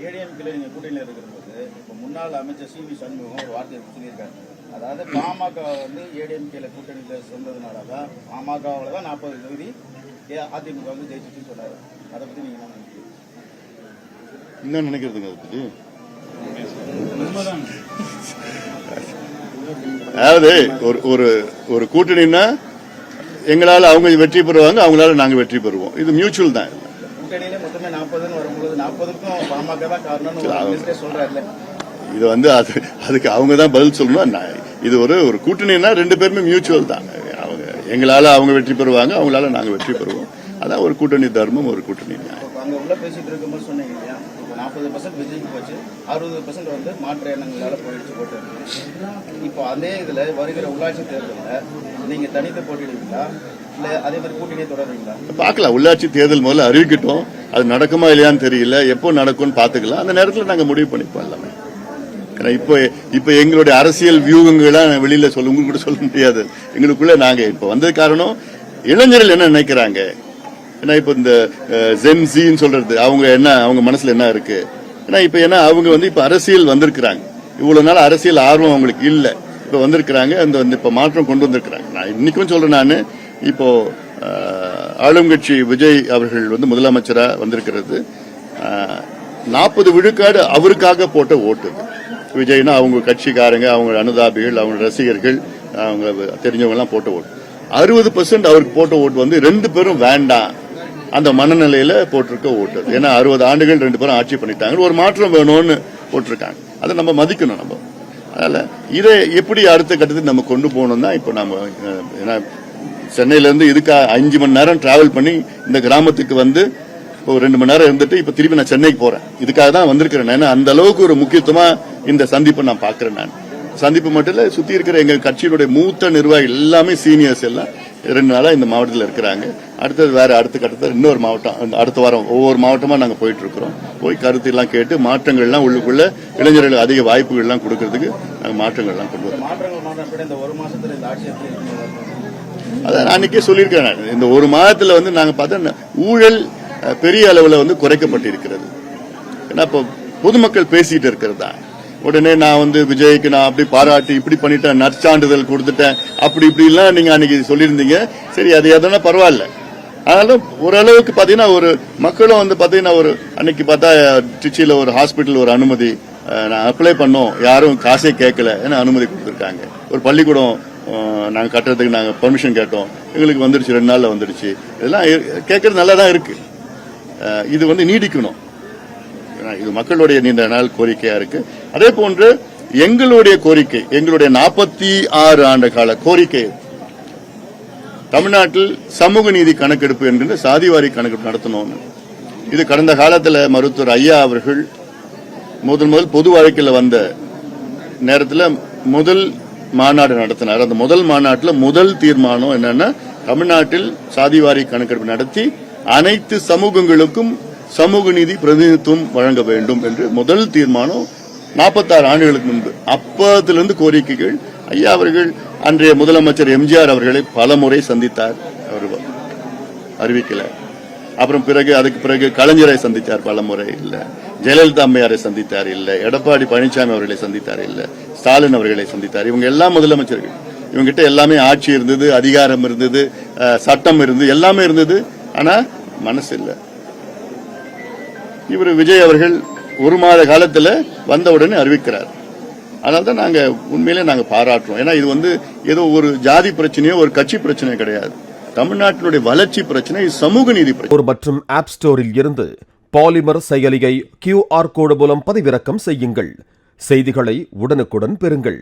ஏடிஎம்கேல நீங்க கூட்டணியில் இருக்கிறது இப்போ முன்னாள் அமைச்சர் சி வி சண்முகம் ஒரு வார்த்தையை சொல்லியிருக்காரு. அதாவது பாமக வந்து ஏடிஎம்கேல கூட்டணியில் சேர்ந்ததுனால தான் பாமகவில் தான் 40 தொகுதி அதிமுக வந்து ஜெயிச்சுன்னு சொன்னாரு. அதை பத்தி நீங்க என்ன நினைக்கிறதுங்க? அதை பத்தி அதாவது ஒரு கூட்டணின்னா எங்களால அவங்க வெற்றி பெறுவாங்க, அவங்களால நாங்க வெற்றி பெறுவோம். இது மியூச்சுவல் தான். கூட்டணியில மொத்தமே 40 வரும்போது 40க்கும் பாமக தான் காரணம்னு சொல்றாரு. இது வந்து அதுக்கு அவங்க தான் பதில் சொல்லணும். இது ஒரு கூட்டணின்னா 2 பேருமே மியூச்சுவல் தான். அவங்க எங்களால அவங்க வெற்றி பெறுவாங்க, அவங்களால நாங்க வெற்றி பெறுவோம். அதான் ஒரு கூட்டணி தர்மம், ஒரு கூட்டணி. அங்க உள்ள பேசிட்டு இருக்கும்போது சொன்னீங்க இல்லையா, 40% விஜய்க்கு போச்சு, 60% வந்து மாற்று எண்ணங்களால போயிடுச்சு போட்டு. இப்போ அதே இதுல வருகிற உள்ளாட்சி தேர்தலில் நீங்க தனித்து போட்டிடுவீங்களா இல்ல அதே மாதிரி கூட்டணியை தொடருவீங்களா? பார்க்கலாம். உள்ளாட்சி தேர்தல் முதல்ல அறிவிக்கட்டும். அது நடக்குமா இல்லையான்னு தெரியல. எப்போ நடக்கும்னு பாத்துக்கலாம். அந்த நேரத்தில் நாங்க முடிவு பண்ணிப்போம் எல்லாமே. ஏன்னா இப்ப எங்களுடைய அரசியல் வியூகங்கள்லாம் வெளியில கூட சொல்ல முடியாது. எங்களுக்குள்ள நாங்க இப்ப வந்தது காரணம் இளைஞர்கள் என்ன நினைக்கிறாங்க. ஏன்னா இப்ப இந்த ஜென்சின்னு சொல்றது அவங்க மனசுல என்ன இருக்கு. ஏன்னா அவங்க வந்து இப்ப அரசியல் வந்திருக்கிறாங்க. இவ்வளவு நாள் அரசியல் ஆர்வம் அவங்களுக்கு இல்ல. இப்ப வந்திருக்கிறாங்க. இப்ப மாற்றம் கொண்டு வந்திருக்கிறாங்க. நான் இன்னைக்கும் சொல்றேன். நான் இப்போ ஆளும் கட்சி விஜய் அவர்கள் வந்து முதலமைச்சரா வந்திருக்கிறது. 40 விழுக்காடு அவருக்காக போட்ட ஓட்டு. விஜய்னா அவங்க கட்சிக்காரங்க, அவங்க அனுதாபிகள், அவங்க ரசிகர்கள், அவங்க தெரிஞ்சவங்க எல்லாம் போட்ட ஓட்டு. 60% அவருக்கு போட்ட ஓட்டு வந்து 2 பேரும் வேண்டாம் அந்த மனநிலையில போட்டிருக்க ஓட்டு. ஏன்னா 60 ஆண்டுகள் 2 பேரும் ஆட்சி பண்ணிட்டாங்க. ஒரு மாற்றம் வேணும்னு போட்டிருக்காங்க. அதை நம்ம மதிக்கணும். நம்ம அதனால இதை எப்படி அடுத்த கட்டத்துக்கு நம்ம கொண்டு போகணும் தான் இப்ப நம்ம. ஏன்னா சென்னையில இருந்து இதுக்கு 5 மணி நேரம் டிராவல் பண்ணி இந்த கிராமத்துக்கு வந்து இப்போ 2 மணி நேரம் இருந்துட்டு இப்ப திருப்பி நான் சென்னைக்கு போறேன். இதுக்காக தான் வந்திருக்கிறேன். ஏன்னா அந்த அளவுக்கு ஒரு முக்கியத்துவமா இந்த சந்திப்பை நான் பாக்குறேன். நான் சந்திப்பு மட்டும் இல்ல, சுத்தி இருக்கிற எங்க கட்சியினுடைய மூத்த நிர்வாகிகள் எல்லாமே சீனியர்ஸ் எல்லாம் 2 நாளா இந்த மாவட்டத்தில் இருக்கிறாங்க. அடுத்தது வேற அடுத்த கட்டத்தில் இன்னொரு மாவட்டம் அடுத்த வாரம் ஒவ்வொரு மாவட்டமா நாங்க போயிட்டு இருக்கிறோம். போய் கருத்து எல்லாம் கேட்டு மாற்றங்கள்லாம் உள்ளுக்குள்ள இளைஞர்களுக்கு அதிக வாய்ப்புகள் எல்லாம் கொடுக்கறதுக்கு நாங்க மாற்றங்கள் எல்லாம் கொண்டு வரோம். அதான் நான் அன்னைக்கே சொல்லியிருக்கேன். இந்த 1 மாதத்துல வந்து நாங்க பார்த்தா ஊழல் பெரிய அளவுல வந்து குறைக்கப்பட்டிருக்கிறது. ஏன்னா இப்போ பொதுமக்கள் பேசிட்டு இருக்கிறதா உடனே நான் வந்து விஜய்க்கு நான் அப்படி பாராட்டி இப்படி பண்ணிட்டேன், நற்சான்றிதழ் கொடுத்துட்டேன், அப்படி இப்படி எல்லாம் நீங்க அன்னைக்கு சொல்லியிருந்தீங்க. சரி, அது எதனா பரவாயில்ல. ஆனாலும் ஓரளவுக்கு பாத்தீங்கன்னா ஒரு மக்களும் வந்து பாத்தீங்கன்னா ஒரு அன்னைக்கு பார்த்தா திருச்சியில ஒரு ஹாஸ்பிட்டல் ஒரு அனுமதி நான் அப்ளை பண்ணோம், யாரும் காசே கேட்கல, ஏன்னா அனுமதி கொடுத்துருக்காங்க. ஒரு பள்ளிக்கூடம் நாங்க கட்டுறதுக்கு நாங்க பெர்மிஷன் கேட்டோம், எங்களுக்கு வந்துடுச்சு, 2 நாள்ல வந்துடுச்சு. இதெல்லாம் கேட்கறது நல்லா தான் இருக்கு. இது வந்து நீடிக்கணும். இது மக்களுடைய நீண்ட நாள் கோரிக்கையா இருக்கு. அதே போன்று எங்களுடைய கோரிக்கை, எங்களுடைய 46 ஆண்டு கால கோரிக்கை, தமிழ்நாட்டில் சமூக நீதி கணக்கெடுப்பு என்கின்ற சாதிவாரி கணக்கெடுப்பு நடத்தணும். இது கடந்த காலத்தில் மருத்துவர் ஐயா அவர்கள் முதல் பொது வாழ்க்கையில் வந்த நேரத்தில் முதல் மாநாடு நடத்தினார். அந்த முதல் மாநாட்டில் முதல் தீர்மானம் என்னன்னா, தமிழ்நாட்டில் சாதிவாரி கணக்கெடுப்பு நடத்தி அனைத்து சமூகங்களுக்கும் சமூக நீதி பிரதிநிதித்துவம் வழங்க வேண்டும் என்று முதல் தீர்மானம் 46 ஆண்டுகளுக்கு முன்பு. அப்பத்திலிருந்து கோரிக்கைகள். ஐயா அவர்கள் அன்றைய முதலமைச்சர் எம்ஜிஆர் அவர்களை பல முறை சந்தித்தார், அவர் அறிவிக்கல. அப்புறம் அதுக்கு பிறகு கலைஞரை சந்தித்தார் பல முறை, இல்ல. ஜெயலலிதா அம்மையாரை சந்தித்தார், இல்ல. எடப்பாடி பழனிசாமி அவர்களை சந்தித்தார், இல்ல. ஸ்டாலின் அவர்களை சந்தித்தார். இவங்க எல்லாம் முதலமைச்சர்கள். இவங்கிட்ட எல்லாமே ஆட்சி இருந்தது, அதிகாரம் இருந்தது, சட்டம் இருந்தது, எல்லாமே இருந்தது. ஆனா மனசு இல்ல. இவர் விஜய் அவர்கள் 1 மாத காலத்துல வந்தவுடனே அறிவிக்கிறார். அதனால்தான் நாங்க உண்மையிலே நாங்க பாராட்டுறோம். ஏன்னா இது வந்து ஏதோ ஒரு ஜாதி பிரச்சனையோ ஒரு கட்சி பிரச்சனை கிடையாது. தமிழ்நாட்டினுடைய வளர்ச்சி பிரச்சனை, சமூக நீதி பிரச்சனை. மற்றும் ஆப் ஸ்டோரில் இருந்து பாலிமர் செயலியை QR கோடு மூலம் பதிவிறக்கம் செய்யுங்கள். செய்திகளை உடனுக்குடன் பெறுங்கள்.